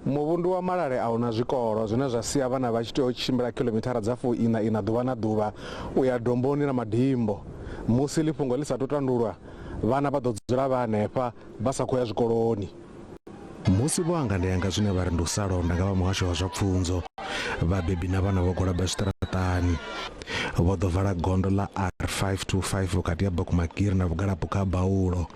Muvhundu wa Malale ahuna zwikolo zwine zwa sia vhana vha tshi tea u tshimbila kilomithara dza 4 ina ḓuvha na ḓuvha u ya domboni na madimbo. Musi ḽifhungo ḽi sa tou tandulwa vhana vha ḓo dzula vha hanefha vha sa khou ya zwikoloni. Musi vho angandeyanga zwine vha ri ndi u sa londa nga vha muhasho wa zwa pfunzo, vhabebi na vhana vho gwalaba zwiṱaraṱani vho ḓo vala gondo ḽa R525 vhukati ha Bokumagiri na Vhugalapu kha Baulo.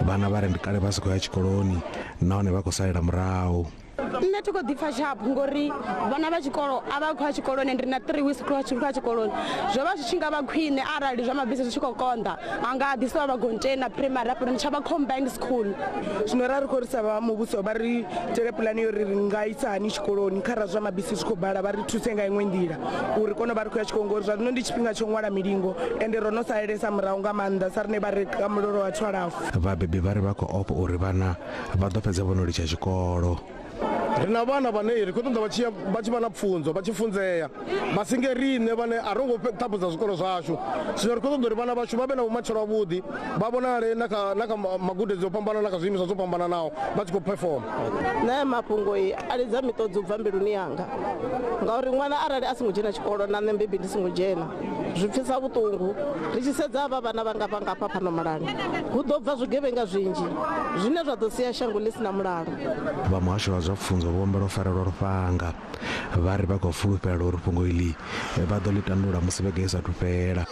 Vhana vha ri ndi kale vha sa khou ya tshikoloni nahone vha khou salela murahu. Nṋe thi khou ḓipfa sharp ngori vhana vha tshikolo a vha khou ya tshikoloni ndi na 3 weeks khou ya tshikoloni. Zwo vha zwi tshi nga vha khwine arali zwa mabisi zwi tshi khou konḓa anga ḓisiwa vhagonteni na primary hafho ndi tsha vha combined school. Zwino ra ri khou ri sa vha muvhuso vha ri tele puḽani yo ri nga isa hani tshikoloni kharali zwa mabisi zwi khou bala vha ri thuse nga iṅwe nḓila uri kone vha ri khou ya tshikoloni ngori zwa zwino ndi tshifhinga tsho ṅwala milingo ende ro no salelesa murahu nga maanḓa sa rine vha ri ka muloro wa 12. Vhabebi vha ri vha khou opa uri vhana vha ḓo fhedza vho no litsha tshikolo. Rina vhana vhane ri khou ṱoḓa vha tshi vha na pfunzo vha tshi funzea vha singe riṋe vhane a ro ngo ṱhaphudza zwikolo zwashu. Zwino ri khou ṱoḓa uri vhana vhashu vha vhe na vhumatshelo havhuḓi vha vhonale na kha magudedzi o fhambanaho na kha zwiimiswa zwo fhambananaho vha tshi khou perform. Nṋe mafhungo a lidza miṱodzi u bva mbiluni yanga ngauri ṅwana arali a songo dzhena tshikolo na nṋe mbebi ndi songo dzhena zwi pfisa vhuṱungu. Ri tshi sedza havha vhana vhangafha fhano Malale hu ḓo bva zwigevhenga zwinzhi zwine zwa ḓo sia shango ḽi si na mulalo. Vha muhasho wa zwa pfunzo vho ombela u farelwa lufhanga vha ri vha khou fulufhela uri fhungo iḽi vha ḓo ḽi tandula musi vhege i saathu fhela.